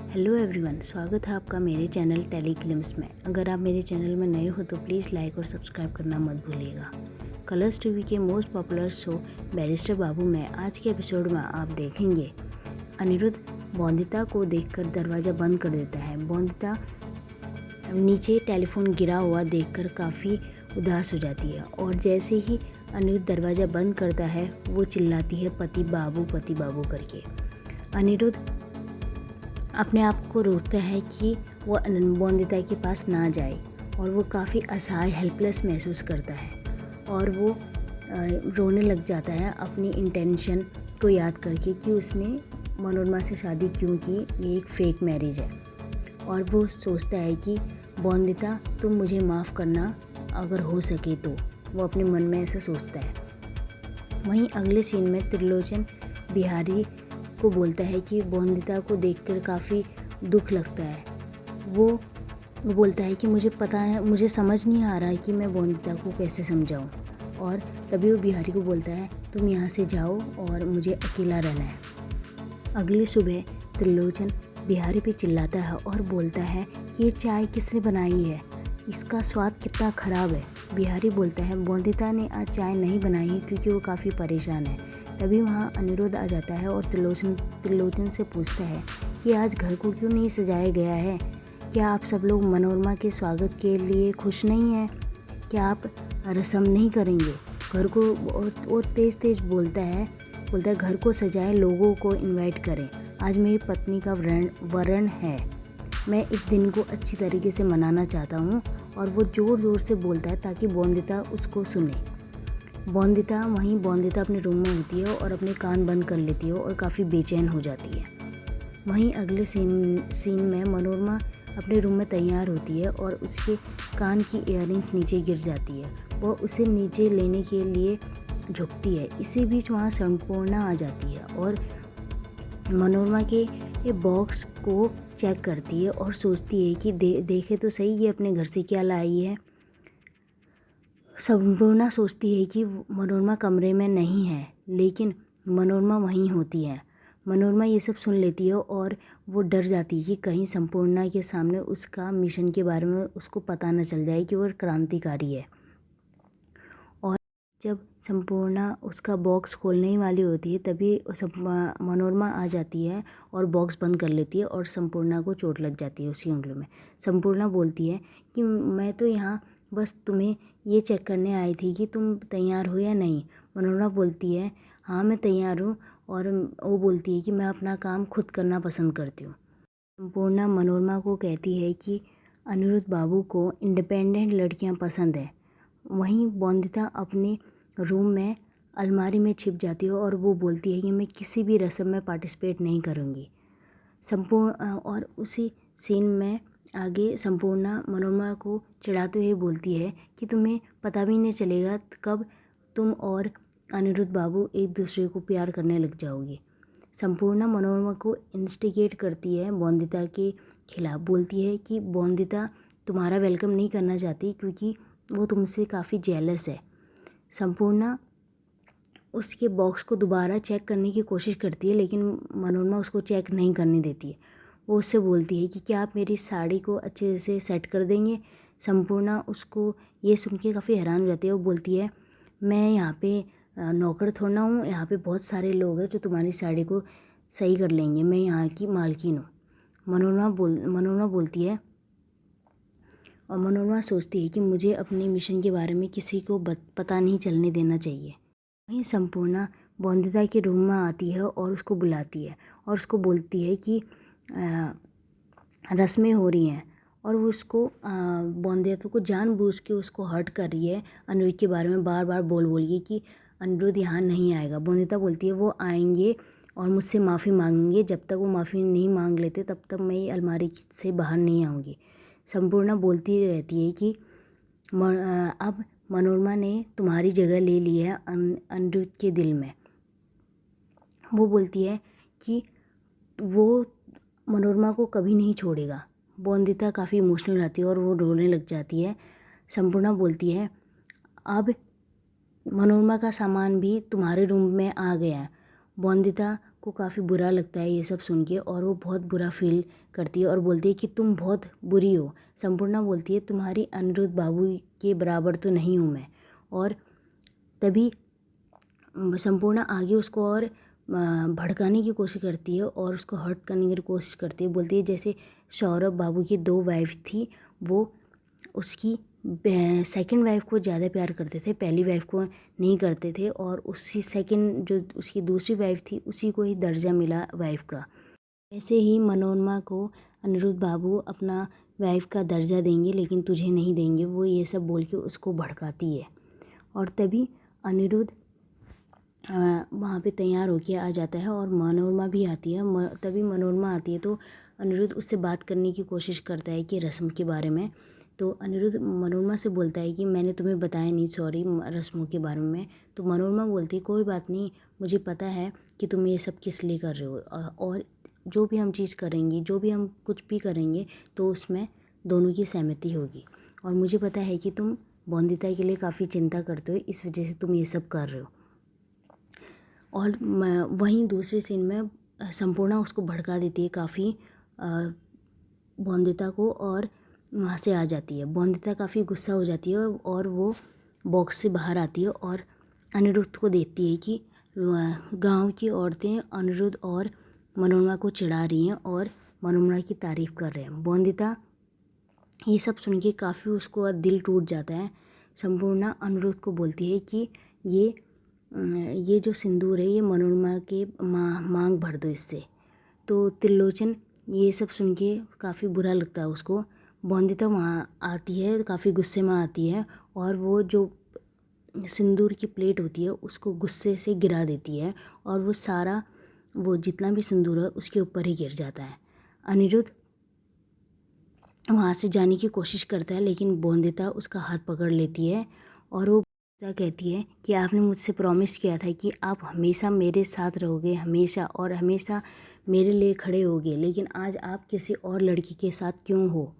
Hello everyone, स्वागत है आपका मेरे चैनल टेली ग्लिम्स में। अगर आप मेरे चैनल में नए हो तो प्लीज़ लाइक और सब्सक्राइब करना मत भूलिएगा। कलर्स टीवी के मोस्ट पॉपुलर शो बैरिस्टर बाबू में आज के एपिसोड में आप देखेंगे अनिरुद्ध बोंदिता को देखकर दरवाज़ा बंद कर देता है। बोंदिता नीचे टेलीफोन गिरा हुआ देखकर काफ़ी उदास हो जाती है और जैसे ही अनिरुद्ध दरवाज़ा बंद करता है वो चिल्लाती है पति बाबू करके। अनिरुद्ध अपने आप को रोकता है कि वो बोंदिता के पास ना जाए और वो काफ़ी असहाय हेल्पलेस महसूस करता है और वो रोने लग जाता है अपनी इंटेंशन को याद करके कि उसने मनोरमा से शादी क्यों की। ये एक फेक मैरिज है और वो सोचता है कि बोंदिता तुम मुझे माफ़ करना अगर हो सके तो। वो अपने मन में ऐसा सोचता है। वहीं अगले सीन में त्रिलोचन बिहारी को बोलता है कि बोंदिता को देखकर काफ़ी दुख लगता है। वो बोलता है कि मुझे समझ नहीं आ रहा है कि मैं बोंदिता को कैसे समझाऊं। और तभी वो बिहारी को बोलता है तुम यहाँ से जाओ और मुझे अकेला रहना है। अगली सुबह त्रिलोचन बिहारी पे चिल्लाता है और बोलता है कि ये चाय किसने बनाई है, इसका स्वाद कितना ख़राब है। बिहारी बोलता है बोंदिता ने आज चाय नहीं बनाई है क्योंकि वो काफ़ी परेशान है। तभी वहाँ अनिरुद्ध आ जाता है और त्रिलोचन से पूछता है कि आज घर को क्यों नहीं सजाया गया है। क्या आप सब लोग मनोरमा के स्वागत के लिए खुश नहीं हैं? क्या आप रस्म नहीं करेंगे घर को? और तेज़ बोलता है घर को सजाएं, लोगों को इनवाइट करें। आज मेरी पत्नी का वरण है, मैं इस दिन को अच्छी तरीके से मनाना चाहता हूँ। और वो ज़ोर से बोलता है ताकि बोंदिता उसको सुने। बोंदिता अपने रूम में होती है और अपने कान बंद कर लेती है और काफ़ी बेचैन हो जाती है। वहीं अगले सीन में मनोरमा अपने रूम में तैयार होती है और उसके कान की इयररिंग्स नीचे गिर जाती है। वह उसे नीचे लेने के लिए झुकती है। इसी बीच वहाँ संपूर्णा आ जाती है और मनोरमा के बॉक्स को चेक करती है और सोचती है कि देखे तो सही ये अपने घर से क्या लाई है। संपूर्णा सोचती है कि मनोरमा कमरे में नहीं है, लेकिन मनोरमा वहीं होती है। मनोरमा ये सब सुन लेती है और वो डर जाती है कि कहीं संपूर्णा के सामने उसका मिशन के बारे में उसको पता न चल जाए कि वो क्रांतिकारी है। और जब संपूर्णा उसका बॉक्स खोलने ही वाली होती है तभी मनोरमा आ जाती है और बॉक्स बंद कर लेती है और संपूर्णा को चोट लग जाती है उसी उंगली में। संपूर्णा बोलती है कि मैं तो यहाँ बस तुम्हें ये चेक करने आई थी कि तुम तैयार हो या नहीं। मनोरमा बोलती है हाँ मैं तैयार हूँ और वो बोलती है कि मैं अपना काम खुद करना पसंद करती हूँ। संपूर्णा मनोरमा को कहती है कि अनिरुद्ध बाबू को इंडिपेंडेंट लड़कियाँ पसंद है। वहीं बोंदिता अपने रूम में अलमारी में छिप जाती है और वो बोलती है कि मैं किसी भी रस्म में पार्टिसिपेट नहीं करूँगी। और उसी सीन में आगे संपूर्णा मनोरमा को चिढ़ाते हुए बोलती है कि तुम्हें पता भी नहीं चलेगा कब तुम और अनिरुद्ध बाबू एक दूसरे को प्यार करने लग जाओगे। संपूर्णा मनोरमा को इंस्टिगेट करती है बोंदिता के खिलाफ। बोलती है कि बोंदिता तुम्हारा वेलकम नहीं करना चाहती क्योंकि वो तुमसे काफ़ी जेलस है। संपूर्णा उसके बॉक्स को दोबारा चेक करने की कोशिश करती है लेकिन मनोरमा उसको चेक नहीं करने देती है। वो उससे बोलती है कि क्या आप मेरी साड़ी को अच्छे से सेट कर देंगे। संपूर्णा उसको ये सुन के काफ़ी हैरान हो जाती है। वो बोलती है मैं यहाँ पे नौकर थोड़ा ना हूँ, यहाँ पे बहुत सारे लोग हैं जो तुम्हारी साड़ी को सही कर लेंगे, मैं यहाँ की मालकिन हूँ। मनोरमा बोलती है और मनोरमा सोचती है कि मुझे अपने मिशन के बारे में किसी को पता नहीं चलने देना चाहिए। वहीं संपूर्णा बोंदिता के रूम में आती है और उसको बुलाती है और उसको बोलती है कि रस्में हो रही हैं और वो उसको बोंदिता को जानबूझ के उसको हर्ट कर रही है। अनिरुद्ध के बारे में बार बोल के कि अनिरुद्ध यहाँ नहीं आएगा। बोंदिता बोलती है वो आएंगे और मुझसे माफ़ी मांगेंगे, जब तक वो माफ़ी नहीं मांग लेते तब तक मैं ये अलमारी से बाहर नहीं आऊँगी। संपूर्णा बोलती रहती है कि अब मनोरमा ने तुम्हारी जगह ले ली है अनिरुद्ध के दिल में। वो बोलती है कि वो मनोरमा को कभी नहीं छोड़ेगा। बोंदिता काफ़ी इमोशनल रहती है और वो रोने लग जाती है। संपूर्णा बोलती है अब मनोरमा का सामान भी तुम्हारे रूम में आ गया है। बोंदिता को काफ़ी बुरा लगता है ये सब सुन के और वो बहुत बुरा फील करती है और बोलती है कि तुम बहुत बुरी हो। संपूर्णा बोलती है तुम्हारी अनिरुद्ध बाबू के बराबर तो नहीं हूँ मैं। और तभी संपूर्णा आगे उसको और भड़काने की कोशिश करती है और उसको हर्ट करने की कोशिश करती है। बोलती है जैसे सौरभ बाबू की 2 वाइफ थी, वो उसकी सेकंड वाइफ को ज़्यादा प्यार करते थे, पहली वाइफ को नहीं करते थे और उसी सेकंड जो उसकी दूसरी वाइफ थी उसी को ही दर्जा मिला वाइफ का। ऐसे ही मनोरमा को अनिरुद्ध बाबू अपना वाइफ का दर्जा देंगे लेकिन तुझे नहीं देंगे, वो ये सब बोल के उसको भड़काती है। और तभी अनिरुद्ध वहाँ पे तैयार होके आ जाता है और मनोरमा भी आती है। तभी मनोरमा आती है तो अनिरुद्ध उससे बात करने की कोशिश करता है कि रस्म के बारे में। तो अनिरुद्ध मनोरमा से बोलता है कि मैंने तुम्हें बताया नहीं, सॉरी, रस्मों के बारे में। तो मनोरमा बोलती है कोई बात नहीं, मुझे पता है कि तुम ये सब किस लिए कर रहे हो और जो भी हम चीज़ करेंगे, जो भी हम कुछ भी करेंगे तो उसमें दोनों की सहमति होगी। और मुझे पता है कि तुम बॉन्दिता के लिए काफ़ी चिंता करते हो, इस वजह से तुम ये सब कर रहे हो। और वहीं दूसरे सीन में संपूर्णा उसको भड़का देती है काफ़ी बॉन्दिता को और वहाँ से आ जाती है। बॉन्दिता काफ़ी गुस्सा हो जाती है और वो बॉक्स से बाहर आती है और अनिरुद्ध को देखती है कि गांव की औरतें अनिरुद्ध और मनोरमा को चिढ़ा रही हैं और मनोरमा की तारीफ़ कर रहे हैं। बॉन्दिता ये सब सुन के काफ़ी उसको दिल टूट जाता है। संपूर्णा अनिरुद्ध को बोलती है कि ये जो सिंदूर है ये मनोरमा के मांग भर दो इससे। तो त्रिलोचन ये सब सुन के काफ़ी बुरा लगता है उसको। बॉन्दिता वहाँ आती है, काफ़ी गुस्से में आती है और वो जो सिंदूर की प्लेट होती है उसको गुस्से से गिरा देती है और वो जितना भी सिंदूर है उसके ऊपर ही गिर जाता है। अनिरुद्ध वहाँ से जाने की कोशिश करता है लेकिन बॉन्दिता उसका हाथ पकड़ लेती है और वो कहती है कि आपने मुझसे प्रॉमिस किया था कि आप हमेशा मेरे साथ रहोगे, हमेशा और हमेशा मेरे लिए खड़े होगे, लेकिन आज आप किसी और लड़की के साथ क्यों हो?